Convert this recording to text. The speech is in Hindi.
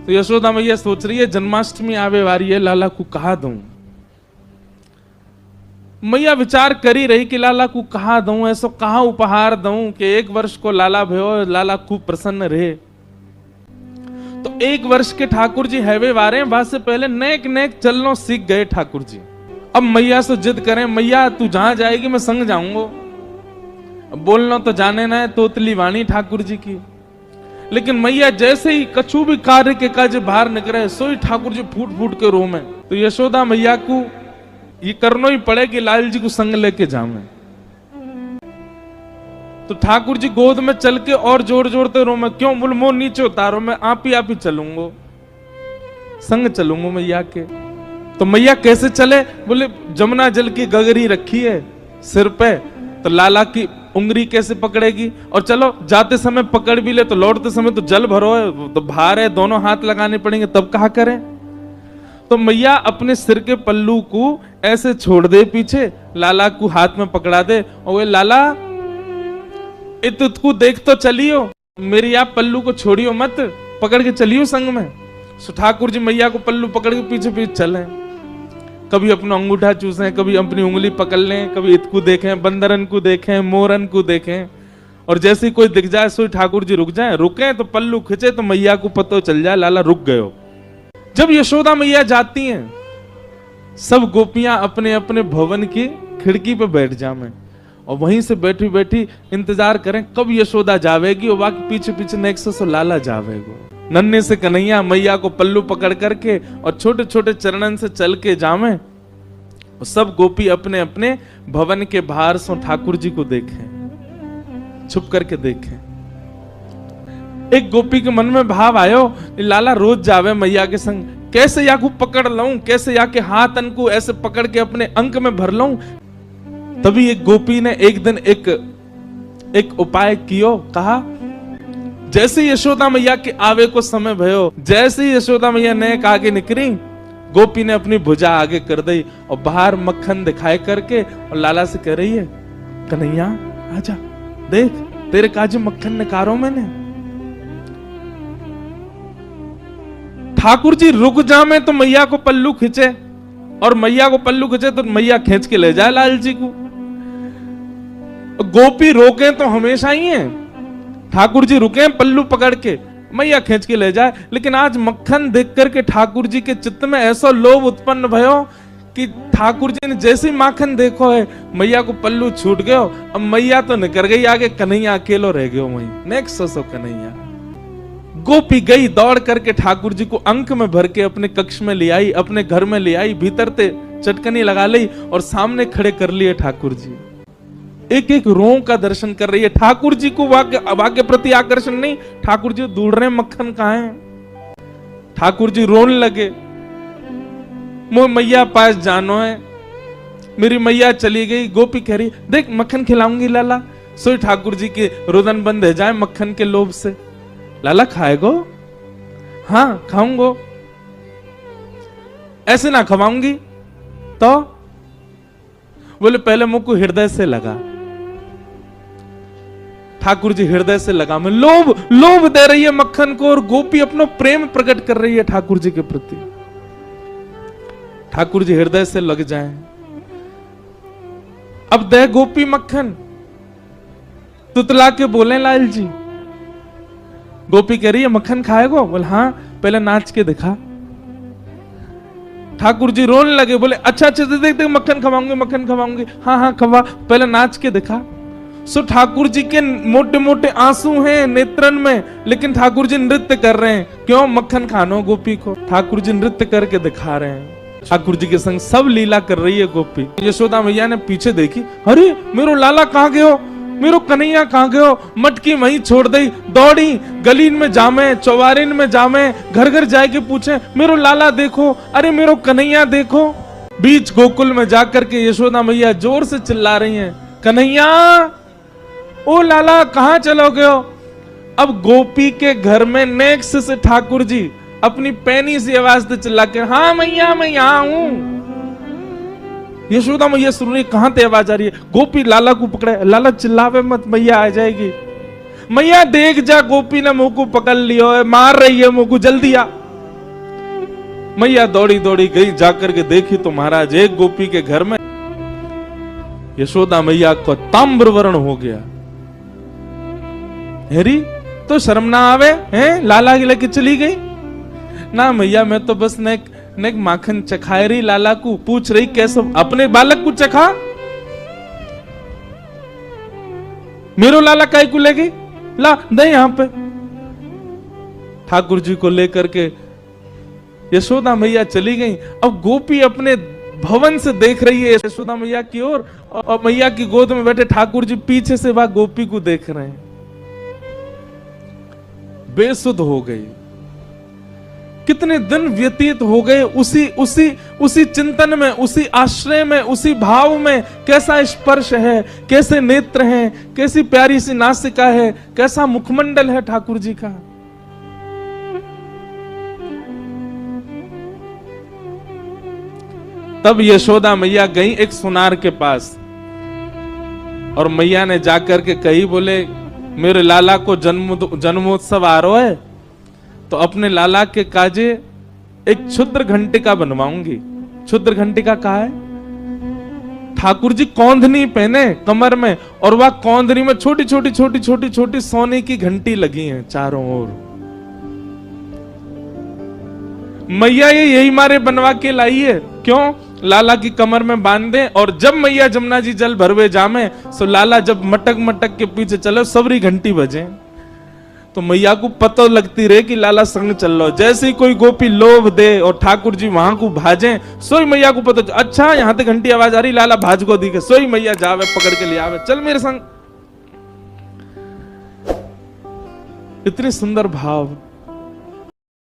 तो यशोदा मैया सोच रही है जन्माष्टमी आवे वाली है, लाला को कहा दूं। मैया विचार करी रही कि लाला को कहा दूं, ऐसो कहा उपहार दूं कि 1 वर्ष को लाला भयो, लाला खूब प्रसन्न रहे। तो 1 वर्ष के ठाकुर जी हैवे वारे, वहां से पहले नेक नेक चलनो सीख गए ठाकुर जी। अब मैया से जिद करें, मैया तू जहां जाएगी मैं संग जाऊंगा। बोलना तो जाने ना है तोतली वाणी ठाकुर जी की, लेकिन मैया जैसे ही कछु भी कार्य के काज बाहर निकले सोई ठाकुर जी फूट फूट के रो में। तो यशोदा मैया को ये करना ही पड़े कि लाल जी को संग लेके जावे। तो ठाकुर जी गोद में चल के और जोर जोरते रो में, क्यों? बोल मोह नीचे उतारो, मैं आप ही चलूंगा, संग चलूंगा मैया के। तो मैया कैसे चले? बोले जमुना जल की गगरी रखी है सिर पे, तो लाला की उंगली कैसे पकड़ेगी? और चलो जाते समय पकड़ भी ले तो लौटते समय तो जल भरो है, तो भार है, दोनों हाथ लगाने पड़ेंगे, तब कहा करें? तो मैया अपने सिर के पल्लू को ऐसे छोड़ दे पीछे, लाला को हाथ में पकड़ा दे और वे लाला इतको देख तो चलियो, मेरी आप पल्लू को छोड़ियो मत, पकड़ के चलियो संग में। सो ठाकुर जी मैया को पल्लू पकड़ के पीछे पीछे चले, कभी अपना अंगूठा चूसें, कभी अपनी उंगली पकड़ लें, कभी इतको देखें, बंदरन को देखें, मोरन को देखें, और जैसे कोई दिख जाए सो ठाकुर जी रुक जाए, रुके तो पल्लू खिंचे तो मैया को पता चल जाए लाला रुक गयो। जब यशोदा मैया जाती हैं, सब गोपियां अपने अपने भवन की खिड़की पे बैठ जावे और वहीं से बैठी बैठी इंतजार करें कब यशोदा जावेगी और बाकी पीछे पीछे नेक्स्ट से लाला जावेगो। नन्हे से कन्हैया मैया को पल्लू पकड़ करके और छोटे छोटे चरणन से चल के जावे और सब गोपी अपने अपने भवन के बाहर से ठाकुर जी को देखें, छुप करके देखें। एक गोपी के मन में भाव आयो, लाला रोज जावे मैया के संग, कैसे या को पकड़ लऊं, कैसे या के हाथ अनको ऐसे पकड़ के अपने अंक में भर लऊं। तभी एक गोपी ने एक दिन एक उपाय कियो, कहा जैसे यशोदा मैया के आवे को समय भयो, जैसे यशोदा मैया नेक आगे निकली, गोपी ने अपनी भुजा आगे कर दी और बाहर मक्खन दिखाए करके और लाला से कह रही है, कन्हैया आजा, देख तेरे काज मक्खन निकारो मैंने। ठाकुर जी रुक जामे तो मैया को पल्लू खींचे, और मैया को पल्लू खींचे तो मैया खींच के ले जाए लाल जी को। गोपी रोके तो हमेशा ही है, ठाकुर जी रुके पल्लू पकड़ के, मैया खींच के ले जाए। लेकिन आज मक्खन देख करके ठाकुर जी के चित्त में ऐसा लोभ उत्पन्न भयो कि ठाकुर जी ने जैसे ही माखन देखो है, मैया को पल्लू छूट गयो। अब मैया तो निकल गई आगे, कन्हैया अकेलो रह गयो वहीं। Next so Kanhaiya. गोपी गई दौड़ करके ठाकुर जी को अंक में भर के अपने कक्ष में ले आई, अपने घर में ले आई, भीतर ते चटकनी लगा ली और सामने खड़े कर लिए ठाकुर जी। एक एक रों का दर्शन कर रही है। ठाकुर जी को वाक्य प्रति आकर्षण नहीं, ठाकुर जी ढूंढ रहे मक्खन कहां है। ठाकुर जी रोने लगे, मोह मैया पास जानो है, मेरी मैया चली गई। गोपी कह रही देख मक्खन खिलाऊंगी लाला। सोई ठाकुर जी के रुदन बंद है जाए मक्खन के लोभ से। लाला खाएगो? हाँ खाऊंगो। ऐसे ना खवाऊंगी तो? बोले पहले मुंह को हृदय से लगा। ठाकुर जी हृदय से लगा में लोभ दे रही है मक्खन को, और गोपी अपना प्रेम प्रकट कर रही है ठाकुर जी के प्रति। ठाकुर जी हृदय से लग जाए। अब दे गोपी मक्खन, तुतला के बोले लाल जी। गोपी कह रही है मक्खन खाएगो? बोले हाँ, पहले नाच के दिखा। ठाकुर जी रोने लगे, बोले अच्छा अच्छा देख देख मक्खन खवाऊंगी। हाँ हाँ खवा, पहले नाच के दिखा। सो ठाकुर जी के मोटे मोटे आंसू हैं नेत्रन में, लेकिन ठाकुर जी नृत्य कर रहे हैं। क्यों? मक्खन खानो गोपी को। ठाकुर जी नृत्य करके दिखा रहे हैं। ठाकुर जी के संग सब लीला कर रही है गोपी। यशोदा मैया ने पीछे देखी, अरे मेरो लाला कहाँ गयो, मेरो कन्हैया कहाँ गयो। मटकी वहीं छोड़ दी, दौड़ी गलीन में जामे, चौवारिन में जामे, घर घर जाके पूछे मेरो लाला देखो, अरे मेरो कन्हैया देखो। बीच गोकुल में जाकर के यशोदा मैया जोर से चिल्ला रही हैं, कन्हैया ओ लाला कहाँ चलो गयो। अब गोपी के घर में नेक्स्ट से ठाकुर जी अपनी पैनी सी आवाज से चिल्ला के, हाँ मैया मैं यहां हूं। यशोदा मैया सुन रही, कहां ते आवाज आ रही है। गोपी लाला को पकड़े, लाला चिल्लावे मत, मैया आ जाएगी। मैया देख जा, गोपी ने मुंह को पकड़ लियो है, मार रही है मुंह को, जल्दी आ। मैया दौड़ी दौड़ी गई, जाकर के देखी तो महाराज एक गोपी के घर में यशोदा मैया को ताम्र वर्ण हो गया। हेरी तो शर्म ना आवे हैं, लाला की लेके चली गई ना मैया, मैं तो बस नेक माखन चखाए रही, लाला को पूछ रही कैसे अपने बालक को चखा, मेरो लाला काय को ले गई, ला दे यहां पे। ठाकुर जी को लेकर के यशोदा मैया चली गई। अब गोपी अपने भवन से देख रही है यशोदा मैया की ओर, और मैया की गोद में बैठे ठाकुर जी पीछे से वह गोपी को देख रहे हैं। बेसुध हो गई। कितने दिन व्यतीत हो गए उसी चिंतन में, उसी आश्रय में, उसी भाव में। कैसा स्पर्श है, कैसे नेत्र हैं, कैसी प्यारी सी नासिका है, कैसा मुखमंडल है ठाकुर जी का। तब यशोदा मैया गई एक सुनार के पास, और मैया ने जाकर के कही, बोले मेरे लाला को जन्मोत्सव आ रहा है, तो अपने लाला के काजे एक क्षुद्र घंटिका बनवाऊंगी। क्षुद्र घंटिका कहा है? ठाकुर जी कौंधनी पहने कमर में, और वह कौंधनी में छोटी छोटी सोने की घंटी लगी हैं चारों ओर। मैया ये यही मारे बनवा के लाई है, क्यों? लाला की कमर में बांध दे, और जब मैया जमुना जी जल भरवे जामे, सो लाला जब मटक मटक के पीछे चले, सबरी घंटी बजे, तो मैया को पता लगती रहे कि लाला संग चल लो। जैसे ही कोई गोपी लोभ दे और ठाकुर जी वहां को भाजे, सोई मैया को पता, अच्छा यहां तक घंटी आवाज आ रही, लाला भाज को दी के, सोई मैया जावे पकड़ के ले आवे, चल मेरे संग। इतने सुंदर भाव।